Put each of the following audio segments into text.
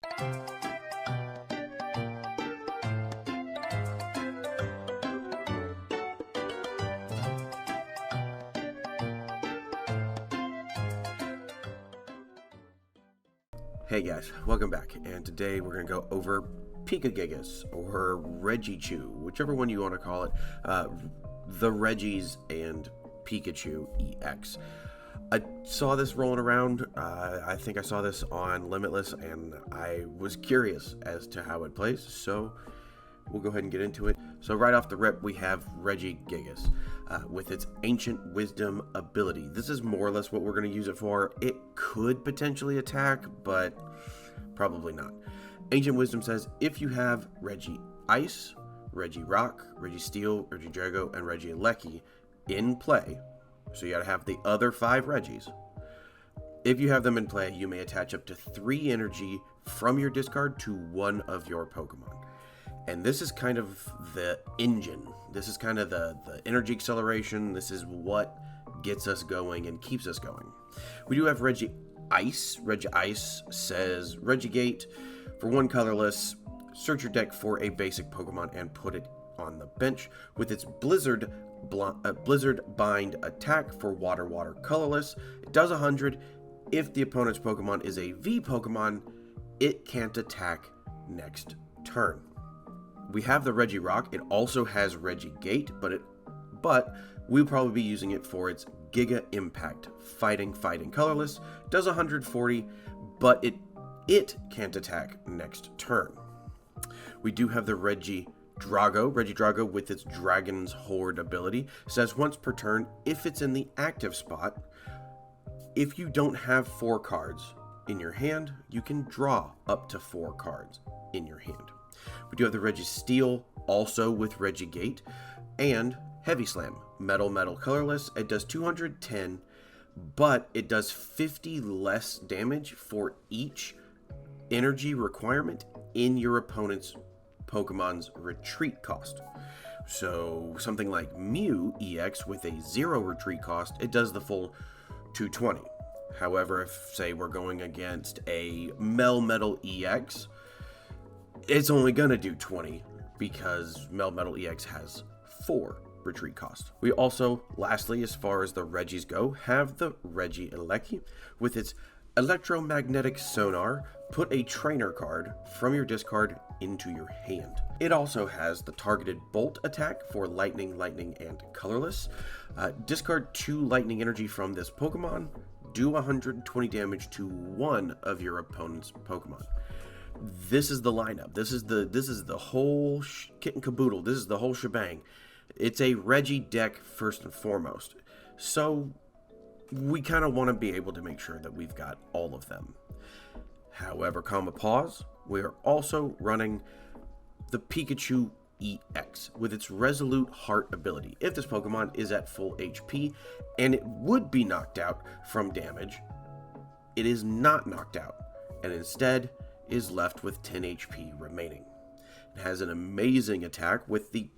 Hey guys, welcome back, and today we're going to go over Pikagigas, or Regichu, whichever one you want to call it, the Regis and Pikachu EX. I saw this rolling around, I think I saw this on Limitless, and I was curious as to how it plays, so we'll go ahead and get into it. So right off the rip, we have Regigigas with its Ancient Wisdom ability. This is more or less what we're going to use it for. It could potentially attack, but probably not. Ancient Wisdom says if you have Regi Ice, Regirock, Registeel, Regidrago, and Regieleki in play, so you got to have the other 5 Regis. If you have them in play, you may attach up to 3 energy from your discard to one of your Pokemon. And this is kind of the engine. This is kind of the energy acceleration. This is what gets us going and keeps us going. We do have Regi Ice. Regi Ice says, Regigate, for 1 colorless, search your deck for a basic Pokemon and put it on the bench. With its Blizzard Bind attack for water colorless, it does 100. If the opponent's Pokemon is a V Pokemon, it can't attack next turn. We have the Regirock. It also has Regigate, but we'll probably be using it for its Giga Impact. Fighting colorless, does 140, but it can't attack next turn. We do have the Regidrago with its Dragon's Horde ability. Says once per turn, if it's in the active spot, if you don't have 4 cards in your hand, you can draw up to 4 cards in your hand. We do have the Registeel, also with Regigate, and Heavy Slam, metal colorless. It does 210, but it does 50 less damage for each energy requirement in your opponent's Pokemon's retreat cost. So something like Mew EX with a 0 retreat cost, it does the full 220. However, if say we're going against a Melmetal EX, it's only gonna do 20 because Melmetal EX has 4 retreat cost. We also, lastly, as far as the Regis go, have the Regieleki with its electromagnetic sonar. Put a trainer card from your discard into your hand. It also has the targeted bolt attack for lightning, and colorless. Discard 2 lightning energy from this Pokemon. Do 120 damage to one of your opponent's Pokemon. This is the lineup. This is the whole kit and caboodle. This is the whole shebang. It's a Regi deck first and foremost. So we kind of want to be able to make sure that we've got all of them. However, pause, we are also running the Pikachu EX with its Resolute Heart ability. If this Pokemon is at full HP and it would be knocked out from damage, it is not knocked out and instead is left with 10 HP remaining. It has an amazing attack with the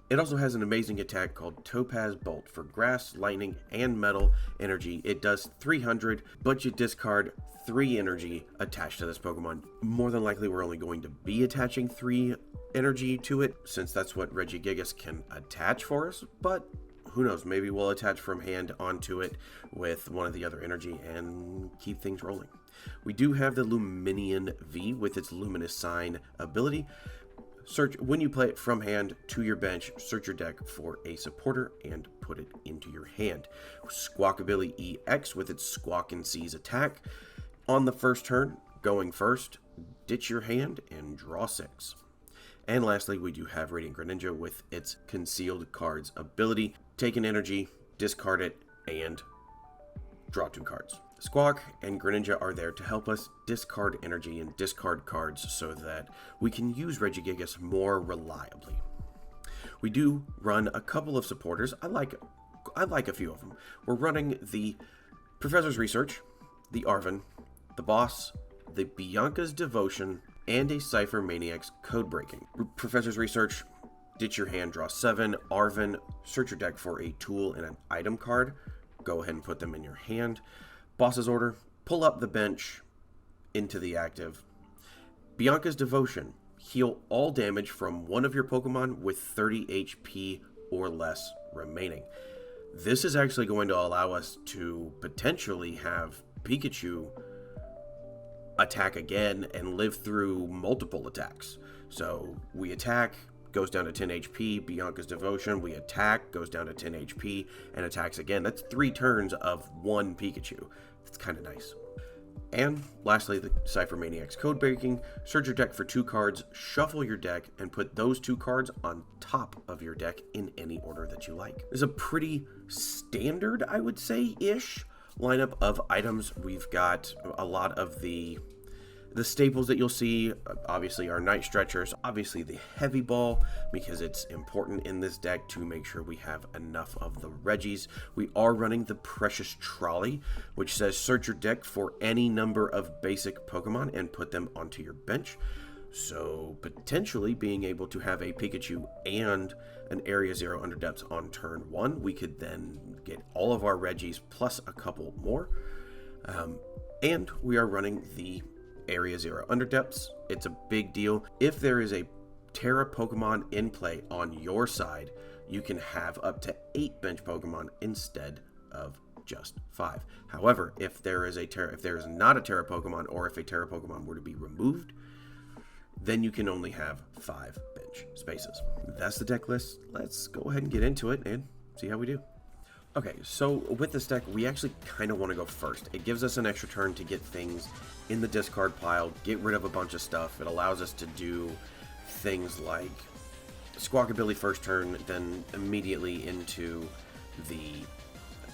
It also has an amazing attack called Topaz Bolt for grass, lightning, and metal energy. It does 300, but you discard 3 energy attached to this Pokemon. More than likely, we're only going to be attaching 3 energy to it, since that's what Regigigas can attach for us, but who knows, maybe we'll attach from hand onto it with one of the other energy and keep things rolling. We do have the Lumineon V with its Luminous Sign ability. Search when you play it from hand to your bench, search your deck for a supporter and put it into your hand. Squawkabilly EX with its Squawk and Seize attack. On the first turn, going first, ditch your hand and draw 6. And lastly, we do have Radiant Greninja with its Concealed Cards ability. Take an energy, discard it, and draw 2 cards. Squawk and Greninja are there to help us discard energy and discard cards so that we can use Regigigas more reliably. We do run a couple of supporters. I like a few of them. We're running the Professor's Research, the Arven, the Boss, the Bianca's Devotion, and a Ciphermaniac's Codebreaking. Professor's Research, ditch your hand, draw 7. Arven, search your deck for a tool and an item card. Go ahead and put them in your hand. Boss's Order, pull up the bench into the active. Bianca's Devotion, heal all damage from one of your Pokemon with 30 HP or less remaining. This is actually going to allow us to potentially have Pikachu attack again and live through multiple attacks. So we attack, goes down to 10 HP, Bianca's Devotion, we attack, goes down to 10 HP, and attacks again. That's 3 turns of one Pikachu. That's kind of nice. And lastly, the Ciphermaniac's Codebreaking. Search your deck for 2 cards, shuffle your deck, and put those 2 cards on top of your deck in any order that you like. It's a pretty standard, I would say-ish, lineup of items. We've got a lot of the staples that you'll see. Obviously our Night Stretchers, obviously the Heavy Ball, because it's important in this deck to make sure we have enough of the Regis. We are running the Precious Trolley, which says search your deck for any number of basic Pokemon and put them onto your bench. So potentially being able to have a Pikachu and an Area 0 Underdepths on turn 1, we could then get all of our Regis plus a couple more. And we are running the Area 0 Underdepths. It's a big deal. If there is a Terra Pokemon in play on your side, you can have up to 8 bench Pokemon instead of just 5. However, if there is not a Terra Pokemon, or if a Terra Pokemon were to be removed, then you can only have 5 bench spaces. That's the deck list. Let's go ahead and get into it and see how we do. Okay, so with this deck, we actually kind of want to go first. It gives us an extra turn to get things in the discard pile, get rid of a bunch of stuff. It allows us to do things like Squawkabilly first turn, then immediately into the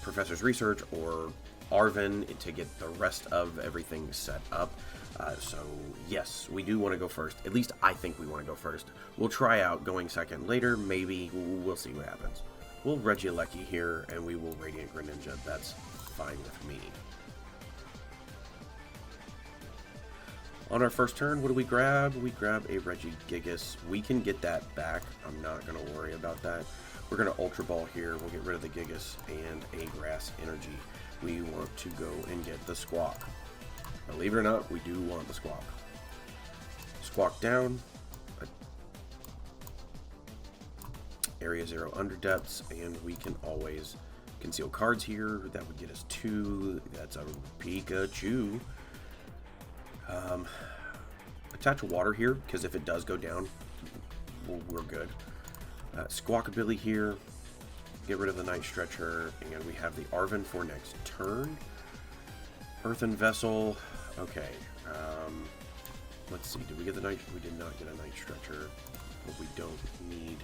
Professor's Research or Arven to get the rest of everything set up. So yes, we do want to go first. At least I think we want to go first. We'll try out going second later. Maybe we'll see what happens. We'll Regieleki here, and we will Radiant Greninja. That's fine with me. On our first turn, what do we grab? We grab a Regigigas. We can get that back. I'm not going to worry about that. We're going to Ultra Ball here. We'll get rid of the Gigas and a Grass Energy. We want to go and get the Squawk. Believe it or not, we do want the Squawk. Squawk down. Area 0 Underdepths, and we can always conceal cards here. That would get us 2. That's a Pikachu. Attach water here, because if it does go down, we're good. Squawkabilly here. Get rid of the Night Stretcher, and we have the Arven for next turn. Earthen Vessel. Okay. Let's see. Did we get the Night? We did not get a Night Stretcher, but we don't need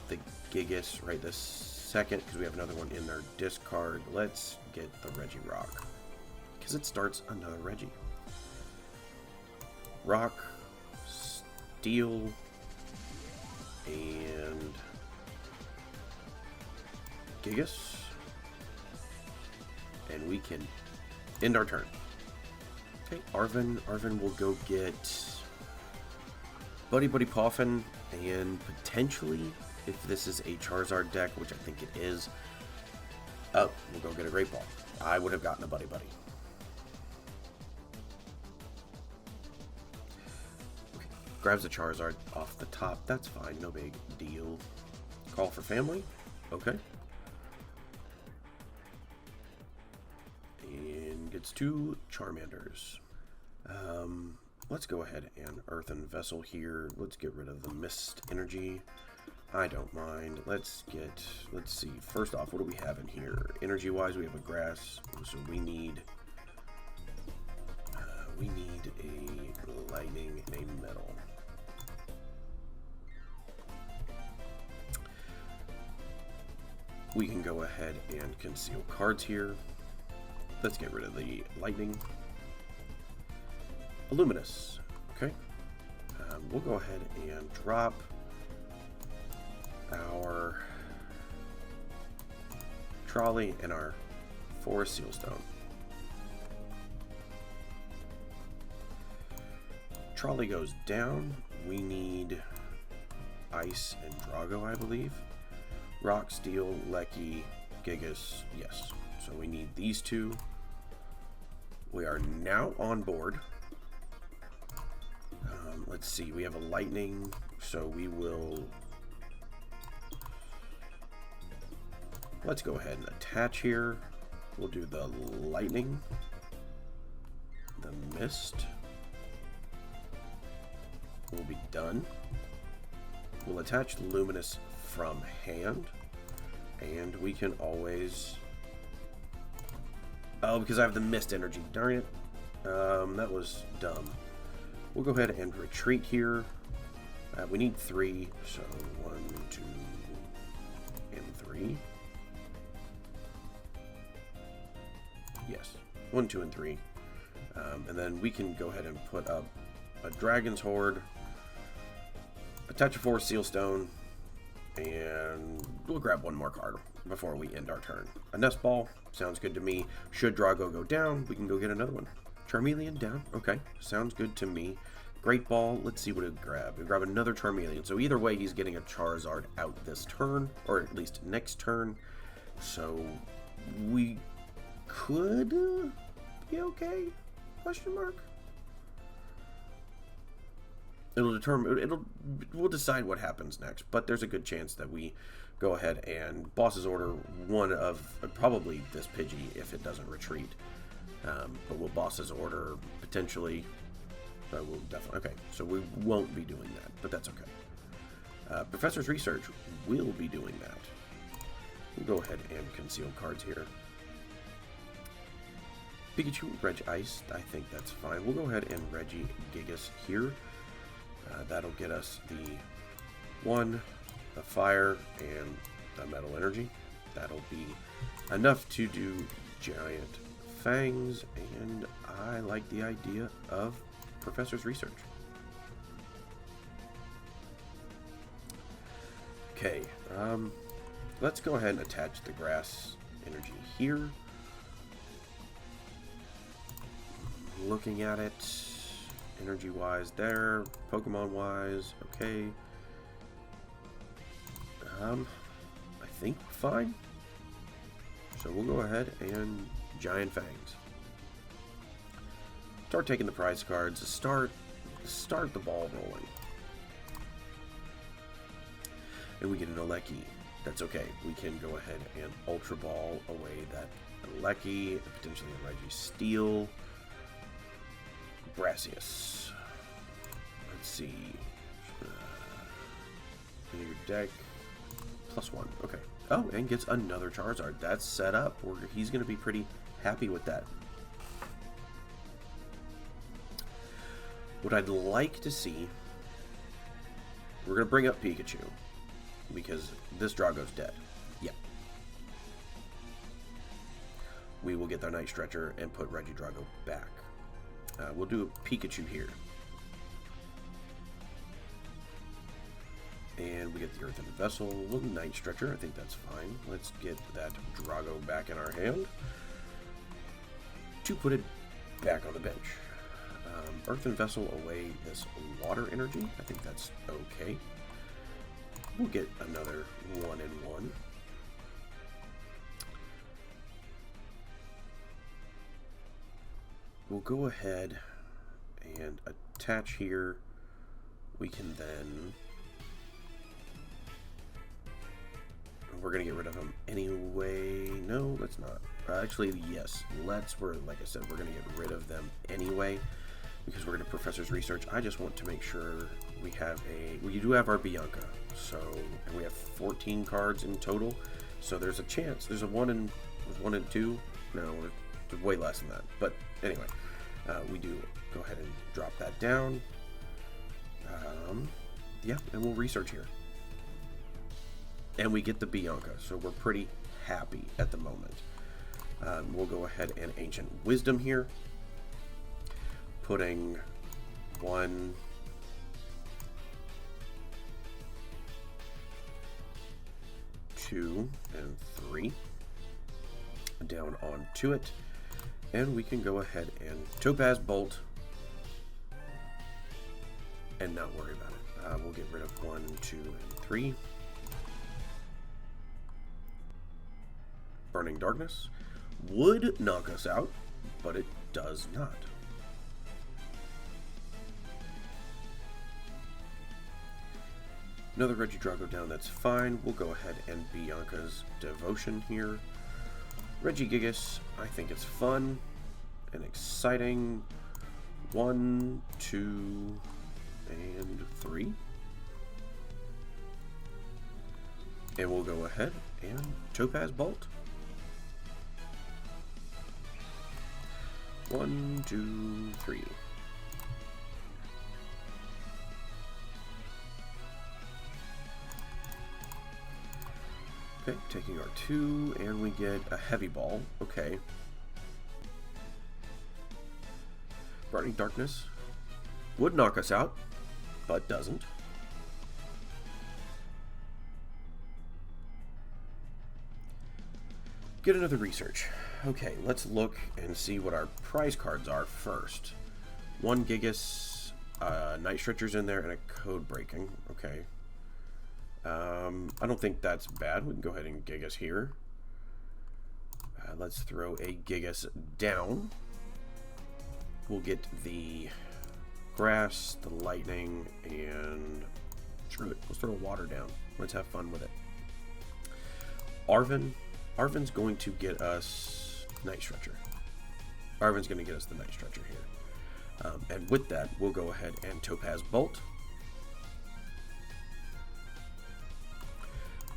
the Gigas right this second because we have another one in our discard. Let's get the Regirock because it starts another Regi. Rock, Steel, and Gigas, and we can end our turn. Okay, Arven will go get Buddy Poffin, and potentially, if this is a Charizard deck, which I think it is, oh, we'll go get a Great Ball. I would have gotten a Buddy. Okay, grabs a Charizard off the top. That's fine, no big deal. Call for family. Okay. And gets 2 Charmanders. Let's go ahead and Earthen Vessel here. Let's get rid of the Mist Energy. I don't mind. Let's see. First off, what do we have in here? Energy-wise, we have a Grass, so we need a Lightning and a Metal. We can go ahead and conceal cards here. Let's get rid of the Lightning. A Luminous. Okay. We'll go ahead and drop our Trolley and our Forest Sealstone. Trolley goes down. We need Ice and Drago, I believe. Regieleki, Gigas, yes. So we need these two. We are now on board. Let's see, we have a lightning, so we will... Let's go ahead and attach here. We'll do the lightning, the mist. We'll be done. We'll attach Luminous from hand, and we can always... Oh, because I have the Mist Energy. Darn it. That was dumb. We'll go ahead and retreat here. We need 3, so 1, 2, and 3. Yes, 1, 2, and 3. And then we can go ahead and put up a Dragon's Horde, attach a Forest Seal Stone, and we'll grab one more card before we end our turn. A Nest Ball sounds good to me. Should Drago go down, we can go get another one. Charmeleon down, okay, sounds good to me. Great Ball, let's see what it grab. We grab another Charmeleon, so either way he's getting a Charizard out this turn, or at least next turn. So we could be okay? Question mark. We'll decide what happens next, but there's a good chance that we go ahead and Boss's Order one of probably this Pidgey if it doesn't retreat. But we'll Boss's Order potentially. We'll definitely, okay, so we won't be doing that, but that's okay. Professor's Research will be doing that. We'll go ahead and conceal cards here. Pikachu, Regice, I think that's fine. We'll go ahead and Regigigas here. That'll get us the 1, the Fire, and the Metal Energy. That'll be enough to do Giant Fangs, and I like the idea of Professor's Research. Okay, let's go ahead and attach the Grass Energy here. Looking at it, energy-wise there, Pokemon-wise, okay. I think fine. So we'll go ahead and Giant Fangs. Start taking the prize cards. Start the ball rolling. And we get an Eleki. That's okay. We can go ahead and Ultra Ball away that Eleki, potentially a Registeel. Brassius. Let's see. In your deck. +1. Okay. Oh, and gets another Charizard. That's set up. He's going to be pretty happy with that. What I'd like to see... We're going to bring up Pikachu. Because this Drago's dead. Yeah. We will get their Night Stretcher and put Regidrago back. We'll do a Pikachu here. And we get the Earthen Vessel, little Night Stretcher. I think that's fine. Let's get that Drago back in our hand to put it back on the bench. Earthen Vessel away this Water Energy. I think that's okay. We'll get another 1-in-1. We'll go ahead and attach here. We can then... We're going to get rid of him anyway. No, let's not. Actually, yes. Like I said, we're going to get rid of them anyway. Because we're going to Professor's Research. I just want to make sure we have we do have our Bianca. So, and we have 14 cards in total. So there's a chance. There's a 1 in 2. No, it's way less than that. But anyway, we do go ahead and drop that down. Yeah, and we'll research here. And we get the Bianca, so we're pretty happy at the moment. We'll go ahead and Ancient Wisdom here. Putting 1, 2, and 3 down onto it. And we can go ahead and Topaz Bolt and not worry about We'll get rid of 1, 2, and 3. Burning Darkness would knock us out, but it does not. Another Regidrago down, that's fine. We'll go ahead and Bianca's Devotion here. Regigigas, I think it's fun and exciting. 1, 2, and 3. And we'll go ahead and Topaz Bolt. 1, 2, 3. Okay, taking our 2, and we get a Heavy Ball. Okay. Burning Darkness would knock us out, but doesn't. Get another Research. Okay, let's look and see what our prize cards are first. 1 Gigas, Night Stretcher's in there, and a Codebreaking. Okay. I don't think that's bad. We can go ahead and Gigas here. Let's throw a Gigas down. We'll get the Grass, the Lightning, and screw it. Let's throw Water down. Let's have fun with it. Arven's going to get us Night Stretcher. Arven's going to get us the Night Stretcher here. And with that, we'll go ahead and Topaz Bolt.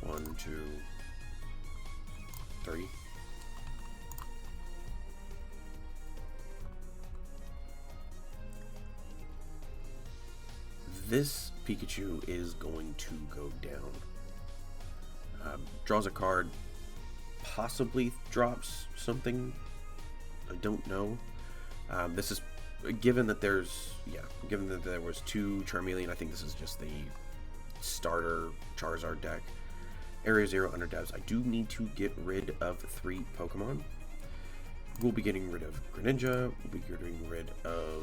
1, 2, 3. This Pikachu is going to go down. Draws a card, possibly drops something. I don't know. This is given that there was 2 Charmeleon. I think this is just the starter Charizard deck. Area 0 Underdepths. I do need to get rid of 3 Pokemon. We'll be getting rid of Greninja. We'll be getting rid of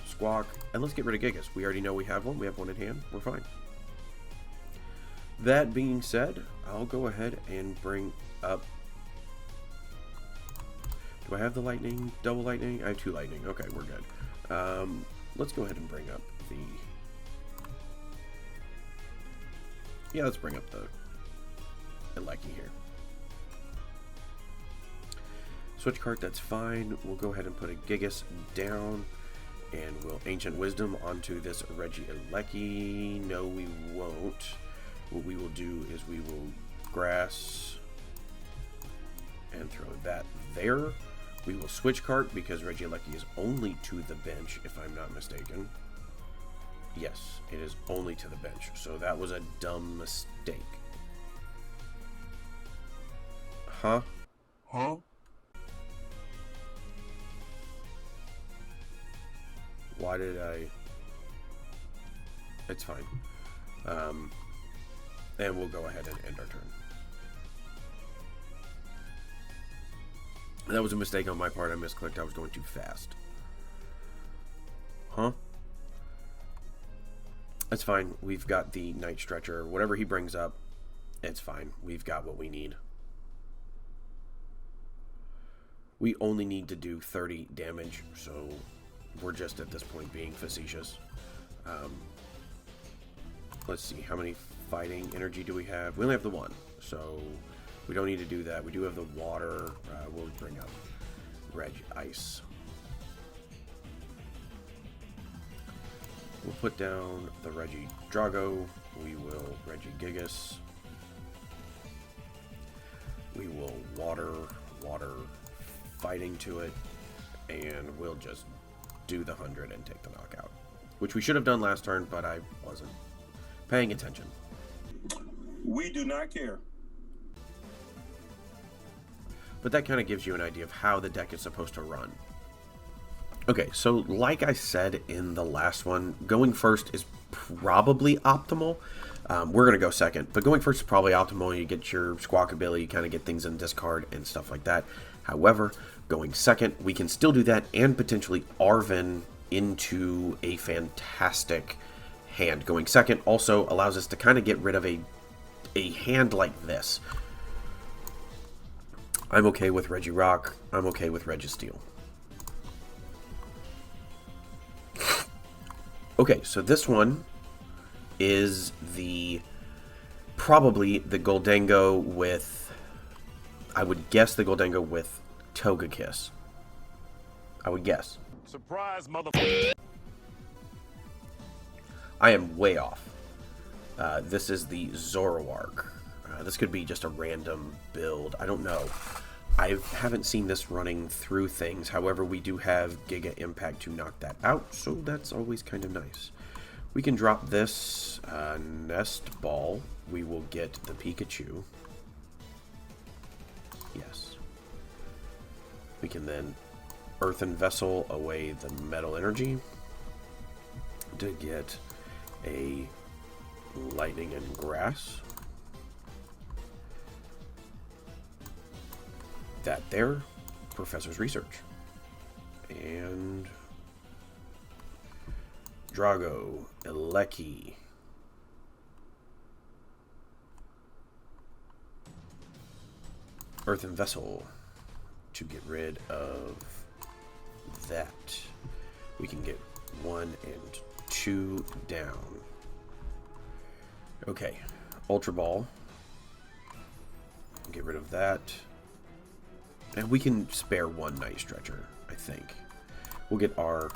Squawk. And let's get rid of Gigas. We already know we have one. We have one in hand. We're fine. That being said, I'll go ahead and bring up... Do I have the Lightning? Double Lightning? I have 2 Lightning. Okay, we're good. Let's go ahead and bring up the... Yeah, let's bring up the Eleki here. Switch Cart, that's fine. We'll go ahead and put a Gigas down, and we'll Ancient Wisdom onto this Regieleki. No, we won't. What we will do is we will Grass and throw that there. We will Switch Cart because Regieleki is only to the bench, if I'm not mistaken. Yes, it is only to the bench. So that was a dumb mistake. Huh? Why did I... It's fine. And we'll go ahead and end our turn. That was a mistake on my part. I misclicked. I was going too fast. Huh? That's fine. We've got the Night Stretcher. Whatever he brings up, it's fine. We've got what we need. We only need to do 30 damage, so we're just at this point being facetious. Let's see. How many fighting energy do we have? We only have the 1, so... We don't need to do that. We do have the water. We'll bring up Ice. We'll put down the Regidrago. We will Regigigas. We will water fighting to it. And we'll just do the 100 and take the knockout. Which we should have done last turn, but I wasn't paying attention. We do not care. But that kind of gives you an idea of how the deck is supposed to run. Okay, so like I said in the last one, going first is probably optimal. We're going to go second, but going first is probably optimal. You get your Squawkabilly, you kind of get things in discard and stuff like that. However, going second, we can still do that and potentially Arven into a fantastic hand. Going second also allows us to kind of get rid of a hand like this. I'm okay with Regirock. I'm okay with Registeel. Okay, so this one is probably the Goldango with, I would guess the Goldango with Togekiss. I would guess. Surprise, motherfucker. I am way off. This is the Zoroark. This could be just a random build. I don't know. I haven't seen this running through things. However, we do have Giga Impact to knock that out, so that's always kind of nice. We can drop this Nest Ball. We will get the Pikachu. Yes. We can then Earthen Vessel away the Metal Energy to get a Lightning and Grass. That there, Professor's Research. And Regieleki. Earthen Vessel to get rid of that. We can get 1 and 2 down. Okay, Ultra Ball. Get rid of that. And we can spare 1 Night Stretcher, I think. We'll get our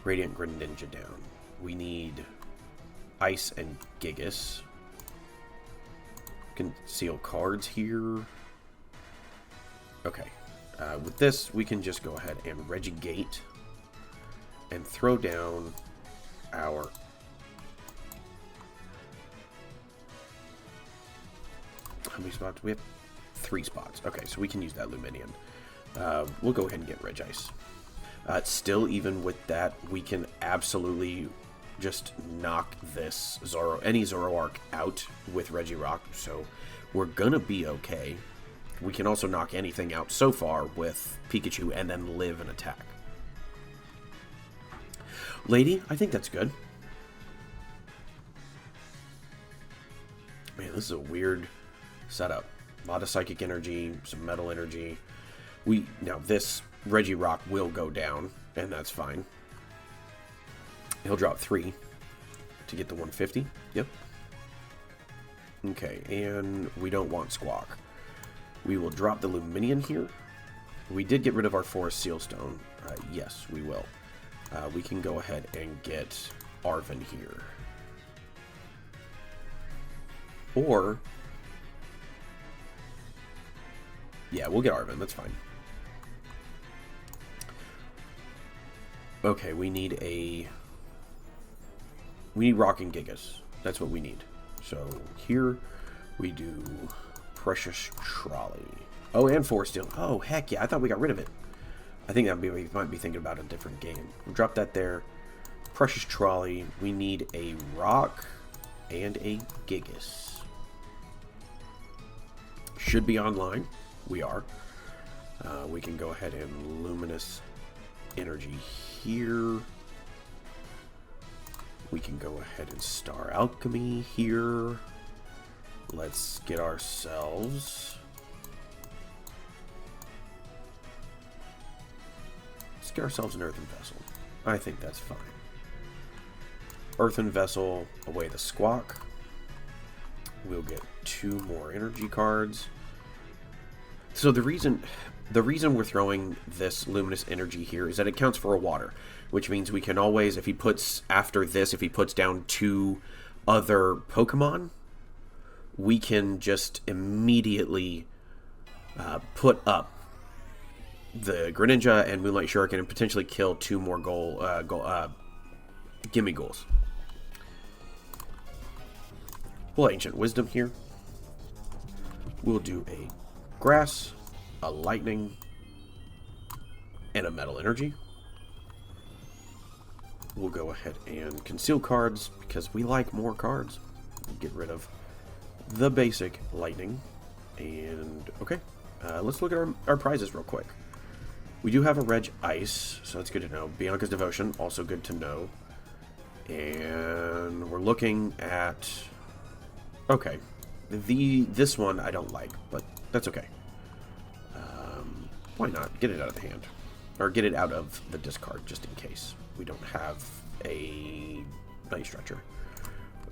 Radiant Greninja down. We need Ice and Gigas. Conceal cards here. Okay. With this, we can just go ahead and Regigate and throw down our... How many spots do we have? 3 spots. Okay, so we can use that Lumineon. We'll go ahead and get Regice. Still, even with that, we can absolutely just knock this any Zoroark out with Regirock, so we're gonna be okay. We can also knock anything out so far with Pikachu and then live an attack. Lady, I think that's good. Man, this is a weird setup. A lot of Psychic Energy, some Metal Energy. Now this Regirock will go down, and that's fine. He'll drop 3 to get the 150. Yep. Okay, and we don't want Squawk. We will drop the Lumineon here. We did get rid of our Forest Sealstone. Yes, we will. We can go ahead and get Arven here. Or... yeah, we'll get Arven. That's fine. Okay, we need Rock and Gigas. That's what we need. So here we do Precious Trolley. Oh, and Forest Steel. Oh, heck yeah. I thought we got rid of it. I think we might be thinking about a different game. We'll drop that there. Precious Trolley. We need a Rock and a Gigas. Should be online. We are. We can go ahead and Luminous Energy here. We can go ahead and Star Alchemy here. Let's get ourselves... let's get ourselves an Earthen Vessel. I think that's fine. Earthen Vessel, away the Squawk. We'll get 2 more energy cards. So the reason we're throwing this Luminous Energy here is that it counts for a water, which means we can always, if he puts down 2 other Pokemon, we can just immediately put up the Greninja and Moonlight Shuriken and potentially kill 2 more gimme goals. We'll Ancient Wisdom here. We'll do a Grass, a Lightning, and a Metal Energy. We'll go ahead and conceal cards because we like more cards. We'll get rid of the basic Lightning. And, okay, Let's look at our prizes real quick. We do have a Reg Ice, so that's good to know. Bianca's Devotion, also good to know. And we're looking at... Okay. This one I don't like, but that's okay. Why not? Get it out of the hand. Or get it out of the discard, just in case we don't have a Night Stretcher.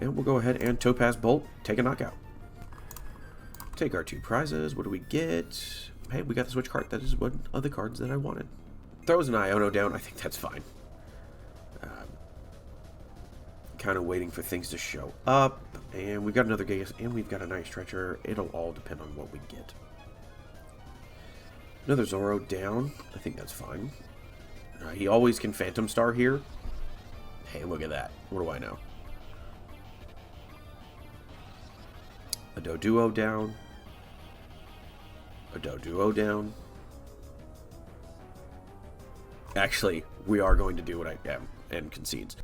And we'll go ahead and Topaz Bolt, take a knockout. Take our 2 prizes. What do we get? Hey, we got the Switch Cart. That is one of the cards that I wanted. Throws an Iono down. I think that's fine. Kind of waiting for things to show up. And we've got another Gigas, and we've got a Night Stretcher. It'll all depend on what we get. Another Zoro down. I think that's fine. He always can Phantom Star here. Hey, look at that. What do I know? A Doduo down. A Doduo down. Actually, we are going to do what I am and concedes.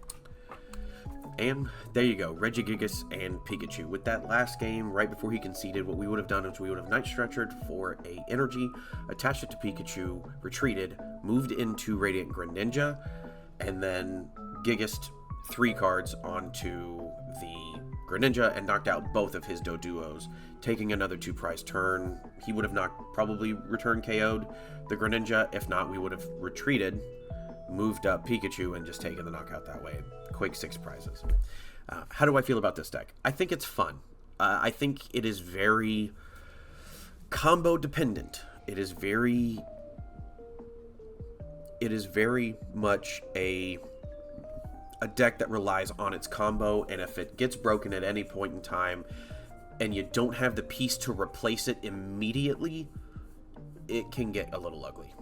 And there you go, Regigigas and Pikachu. With that last game, right before he conceded, what we would have done is we would have Night Stretchered for a energy, attached it to Pikachu, retreated, moved into Radiant Greninja, and then Gigased 3 cards onto the Greninja and knocked out both of his Doduos, taking another 2 prize turn. He would have probably returned KO'd the Greninja. If not, we would have retreated, moved up Pikachu, and just taken the knockout that way. Quick 6 prizes. How do I feel about this deck? I think it's fun. I think it is very combo dependent. It is very much a deck that relies on its combo, and if it gets broken at any point in time and you don't have the piece to replace it immediately, it can get a little ugly.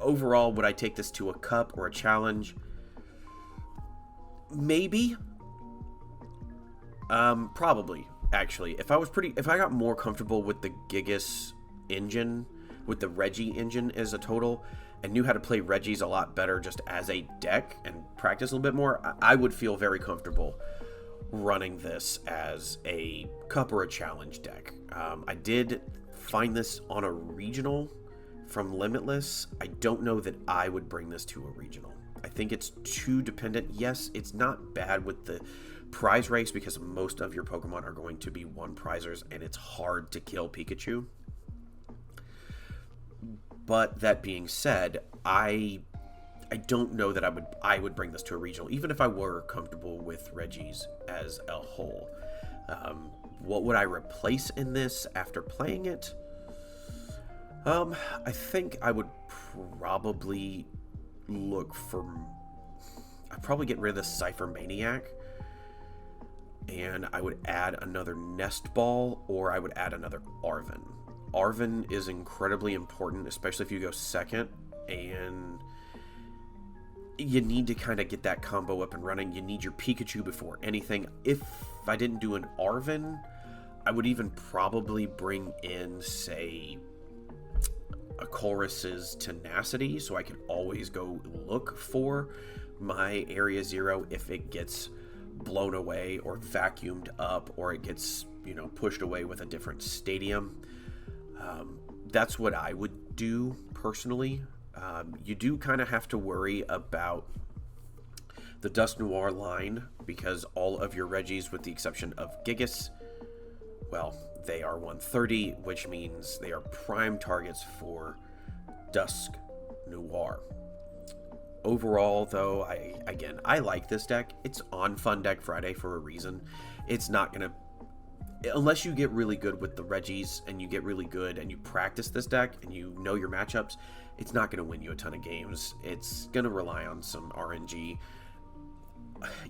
Overall, would I take this to a cup or a challenge? Maybe. Probably, actually. If I got more comfortable with the Gigas engine, with the Regi engine as a total, and knew how to play Regis a lot better just as a deck and practice a little bit more, I would feel very comfortable running this as a cup or a challenge deck. I did find this on a regional from Limitless. I don't know that I would bring this to a regional. I think it's too dependent. Yes, it's not bad with the prize race because most of your Pokemon are going to be 1 prizers and it's hard to kill Pikachu. But that being said, I don't know that I would bring this to a regional, even if I were comfortable with Regis as a whole. What would I replace in this after playing it? I think I would probably I'd probably get rid of the Ciphermaniac, and I would add another Nest Ball, or I would add another Arven. Arven is incredibly important, especially if you go second, and you need to kind of get that combo up and running. You need your Pikachu before anything. If I didn't do an Arven, I would even probably bring in, say, a Chorus's Tenacity, so I can always go look for my Area 0 if it gets blown away or vacuumed up, or it gets, pushed away with a different stadium. That's what I would do personally. You do kind of have to worry about the Dust Noir line, because all of your Regis, with the exception of Gigas, well, they are 130, which means they are prime targets for Dusk Noir. Overall, though, I like this deck. It's on Fun Deck Friday for a reason. It's not going to... Unless you get really good with the Regis, and you get really good and you practice this deck and you know your matchups, it's not going to win you a ton of games. It's going to rely on some RNG.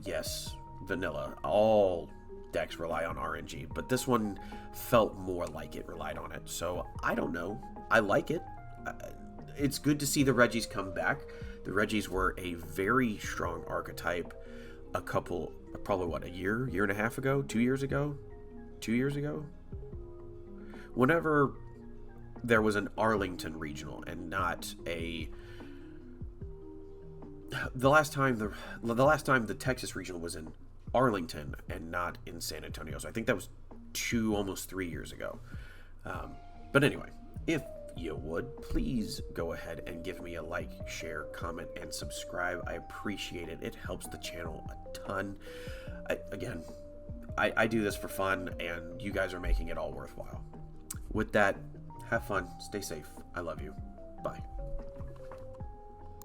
Yes, vanilla. All decks rely on RNG, but this one felt more like it relied on it. So I don't know. I like it. It's good to see the Regis come back. The Regis were a very strong archetype probably a year and a half ago, 2 years ago? 2 years ago? Whenever there was an Arlington regional and not a... The last time the Texas regional was in Arlington and not in San Antonio. So I think that was almost 3 years ago. But anyway, if you would, please go ahead and give me a like, share, comment, and subscribe. I appreciate it. It helps the channel a ton. I do this for fun, and you guys are making it all worthwhile. With that, have fun, stay safe. I love you. Bye.